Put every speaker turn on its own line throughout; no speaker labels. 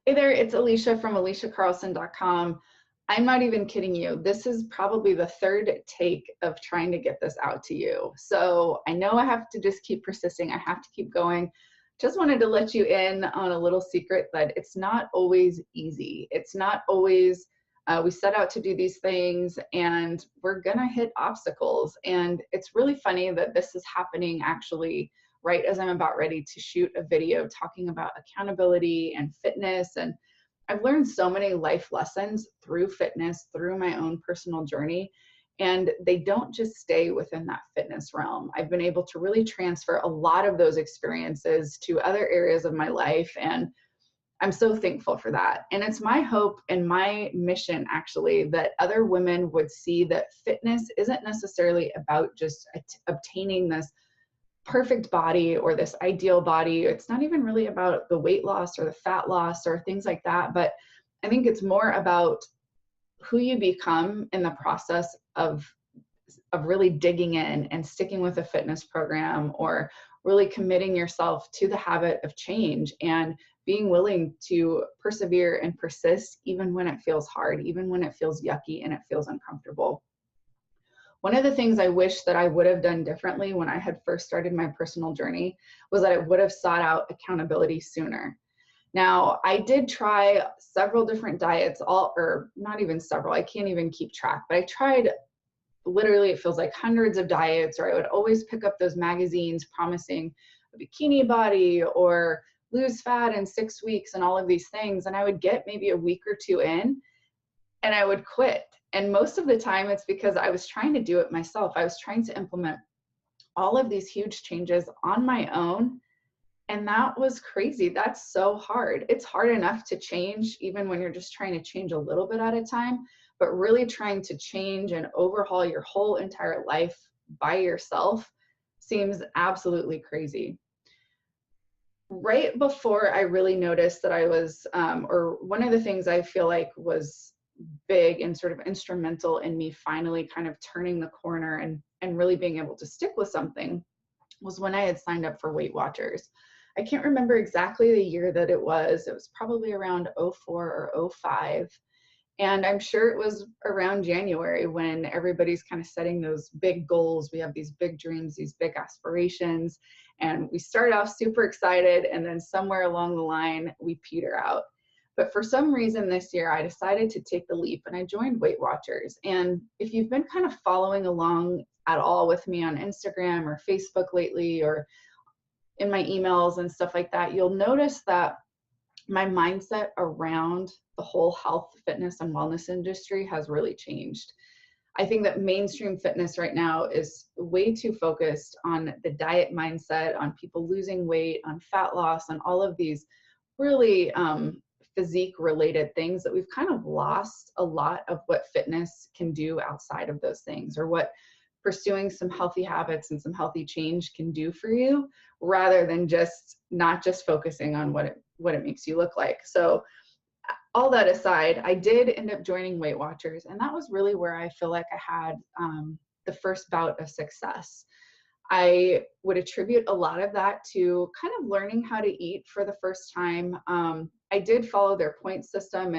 Hey there, it's Alicia from aliciacarlson.com. I'm not even kidding you. This is probably the third take of trying to get this out to you. So I know I have to just keep persisting. I have to keep going. Just wanted to let you in on a little secret that it's not always easy. It's not always, we set out to do these things and we're gonna hit obstacles. And it's really funny that this is happening actually right as I'm about ready to shoot a video talking about accountability and fitness. And I've learned so many life lessons through fitness, through my own personal journey, and they don't just stay within that fitness realm. I've been able to really transfer a lot of those experiences to other areas of my life, and I'm so thankful for that. And it's my hope and my mission, actually, that other women would see that fitness isn't necessarily about just obtaining this perfect body or this ideal body. It's not even really about the weight loss or the fat loss or things like that, but I think it's more about who you become in the process of really digging in and sticking with a fitness program, or really committing yourself to the habit of change and being willing to persevere and persist even when it feels hard, even when it feels yucky and it feels uncomfortable. One of the things I wish that I would have done differently when I had first started my personal journey was that I would have sought out accountability sooner. Now, I did try several different diets, or not even several, I can't even keep track, but I tried literally, it feels like hundreds of diets, or I would always pick up those magazines promising a bikini body or lose fat in 6 weeks and all of these things. And I would get maybe a week or two in and I would quit. And most of the time it's because I was trying to do it myself. I was trying to implement all of these huge changes on my own. And that was crazy. That's so hard. It's hard enough to change even when you're just trying to change a little bit at a time, but really trying to change and overhaul your whole entire life by yourself seems absolutely crazy. Right before I really noticed that I was, or one of the things I feel like was big and sort of instrumental in me finally kind of turning the corner and really being able to stick with something, was when I had signed up for Weight Watchers. I can't remember exactly the year that it was. It was probably around '04 or '05. And I'm sure it was around January when everybody's kind of setting those big goals. We have these big dreams, these big aspirations, and we start off super excited, and then somewhere along the line, we peter out. But for some reason this year, I decided to take the leap and I joined Weight Watchers. And if you've been kind of following along at all with me on Instagram or Facebook lately, or in my emails and stuff like that, you'll notice that my mindset around the whole health, fitness, and wellness industry has really changed. I think that mainstream fitness right now is way too focused on the diet mindset, on people losing weight, on fat loss, on all of these really physique related things, that we've kind of lost a lot of what fitness can do outside of those things, or what pursuing some healthy habits and some healthy change can do for you, rather than just not just focusing on what it makes you look like. So all that aside, I did end up joining Weight Watchers, and that was really where I feel like I had the first bout of success. I would attribute a lot of that to kind of learning how to eat for the first time. I did follow their point system,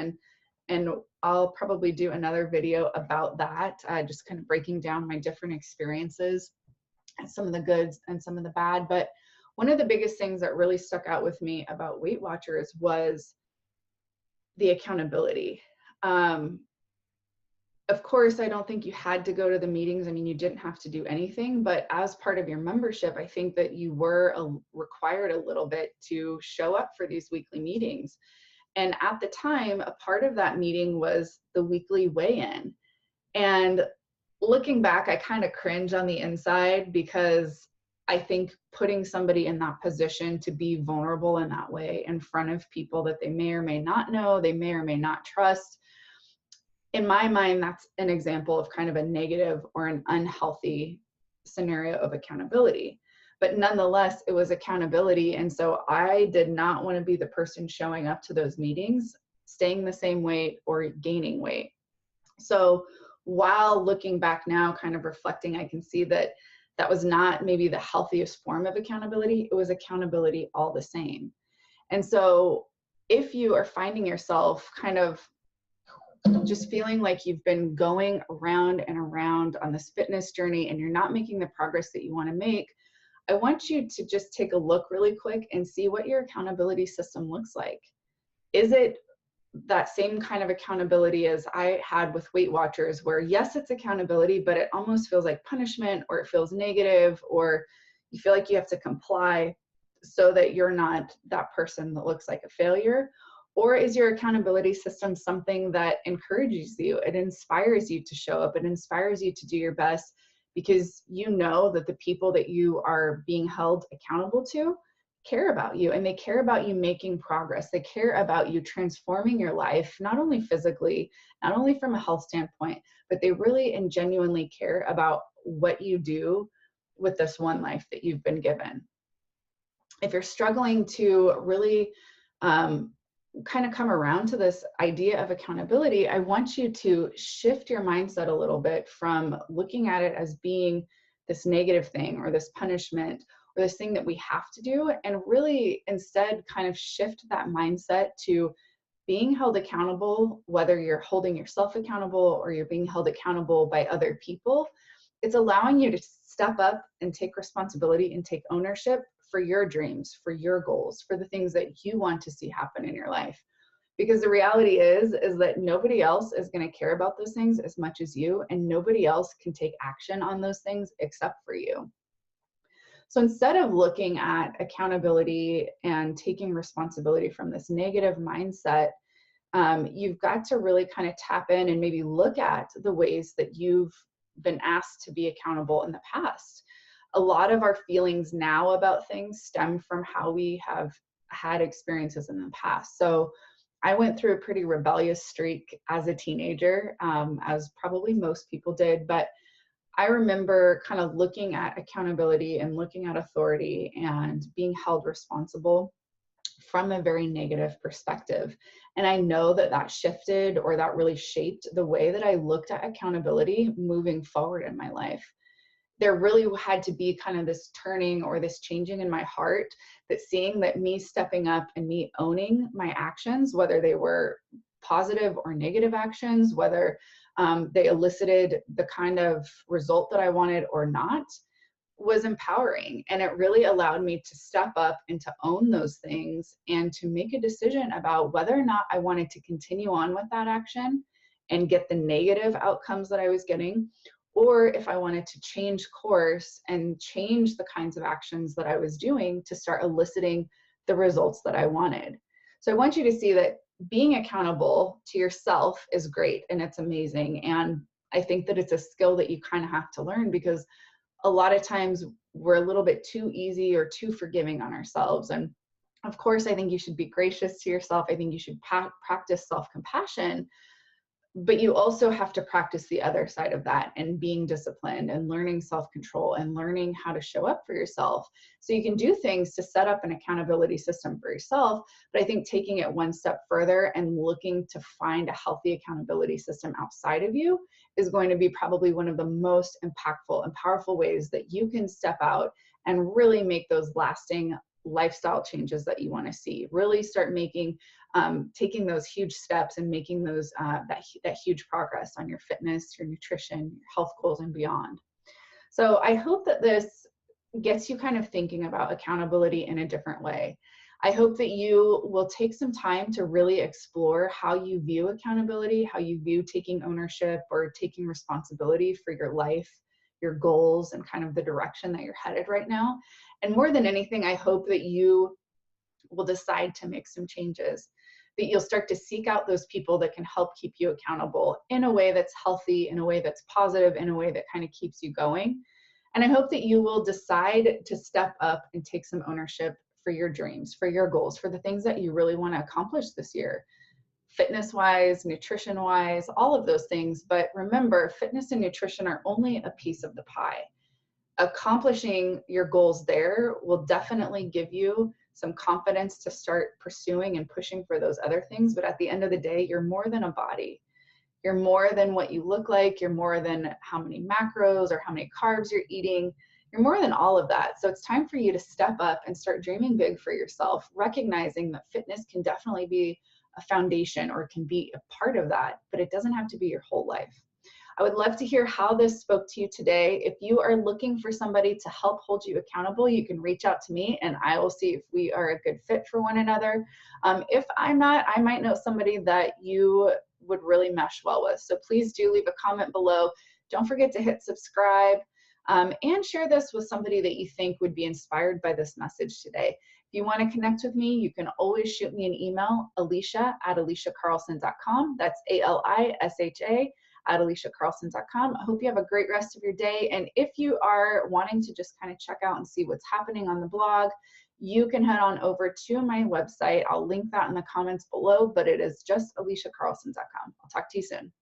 and I'll probably do another video about that, just kind of breaking down my different experiences, some of the goods and some of the bad. But one of the biggest things that really stuck out with me about Weight Watchers was the accountability. Of course, I don't think you had to go to the meetings. I mean, you didn't have to do anything, but as part of your membership, I think that you were required a little bit to show up for these weekly meetings. And at the time, a part of that meeting was the weekly weigh-in. And looking back, I kind of cringe on the inside, because I think putting somebody in that position to be vulnerable in that way in front of people that they may or may not know, they may or may not trust, in my mind, that's an example of kind of a negative or an unhealthy scenario of accountability. But nonetheless, it was accountability. And so I did not want to be the person showing up to those meetings, staying the same weight or gaining weight. So while looking back now, kind of reflecting, I can see that that was not maybe the healthiest form of accountability. It was accountability all the same. And so if you are finding yourself kind of just feeling like you've been going around and around on this fitness journey and you're not making the progress that you want to make, I want you to just take a look really quick and see what your accountability system looks like. Is it that same kind of accountability as I had with Weight Watchers, where yes, it's accountability, but it almost feels like punishment, or it feels negative, or you feel like you have to comply so that you're not that person that looks like a failure? Or is your accountability system something that encourages you? It inspires you to show up. It inspires you to do your best because you know that the people that you are being held accountable to care about you, and they care about you making progress. They care about you transforming your life, not only physically, not only from a health standpoint, but they really and genuinely care about what you do with this one life that you've been given. If you're struggling to really kind of come around to this idea of accountability, I want you to shift your mindset a little bit from looking at it as being this negative thing or this punishment or this thing that we have to do, and really instead kind of shift that mindset to being held accountable, whether you're holding yourself accountable or you're being held accountable by other people. It's allowing you to step up and take responsibility and take ownership for your dreams, for your goals, for the things that you want to see happen in your life. Because the reality is that nobody else is going to care about those things as much as you, and nobody else can take action on those things except for you. So instead of looking at accountability and taking responsibility from this negative mindset, you've got to really kind of tap in and maybe look at the ways that you've been asked to be accountable in the past. A lot of our feelings now about things stem from how we have had experiences in the past. So I went through a pretty rebellious streak as a teenager, as probably most people did, but I remember kind of looking at accountability and looking at authority and being held responsible from a very negative perspective. And I know that that shifted, or that really shaped the way that I looked at accountability moving forward in my life. There really had to be kind of this turning or this changing in my heart, that seeing that me stepping up and me owning my actions, whether they were positive or negative actions, whether they elicited the kind of result that I wanted or not, was empowering. And it really allowed me to step up and to own those things and to make a decision about whether or not I wanted to continue on with that action and get the negative outcomes that I was getting, or if I wanted to change course and change the kinds of actions that I was doing to start eliciting the results that I wanted. So I want you to see that being accountable to yourself is great and it's amazing. And I think that it's a skill that you kind of have to learn, because a lot of times we're a little bit too easy or too forgiving on ourselves. And of course, I think you should be gracious to yourself. I think you should practice self-compassion. But you also have to practice the other side of that, and being disciplined and learning self-control and learning how to show up for yourself. So you can do things to set up an accountability system for yourself. But I think taking it one step further and looking to find a healthy accountability system outside of you is going to be probably one of the most impactful and powerful ways that you can step out and really make those lasting lifestyle changes that you want to see. Really start making taking those huge steps and making those that huge progress on your fitness, your nutrition, your health goals, and beyond. So I hope that this gets you kind of thinking about accountability in a different way. I hope that you will take some time to really explore how you view accountability, how you view taking ownership or taking responsibility for your life, your goals, and kind of the direction that you're headed right now. And more than anything, I hope that you will decide to make some changes, that you'll start to seek out those people that can help keep you accountable in a way that's healthy, in a way that's positive, in a way that kind of keeps you going. And I hope that you will decide to step up and take some ownership for your dreams, for your goals, for the things that you really want to accomplish this year, fitness-wise, nutrition-wise, all of those things. But remember, fitness and nutrition are only a piece of the pie. Accomplishing your goals there will definitely give you some confidence to start pursuing and pushing for those other things. But at the end of the day, you're more than a body. You're more than what you look like. You're more than how many macros or how many carbs you're eating. You're more than all of that. So it's time for you to step up and start dreaming big for yourself, recognizing that fitness can definitely be a foundation or can be a part of that, but it doesn't have to be your whole life. I would love to hear how this spoke to you today. If you are looking for somebody to help hold you accountable, you can reach out to me and I will see if we are a good fit for one another. If I'm not, I might know somebody that you would really mesh well with. So please do leave a comment below. Don't forget to hit subscribe and share this with somebody that you think would be inspired by this message today. If you want to connect with me, you can always shoot me an email, Alisha@AlishaCarlson.com. That's ALISHA @AlishaCarlson.com. I hope you have a great rest of your day. And if you are wanting to just kind of check out and see what's happening on the blog, you can head on over to my website. I'll link that in the comments below, but it is just AlishaCarlson.com. I'll talk to you soon.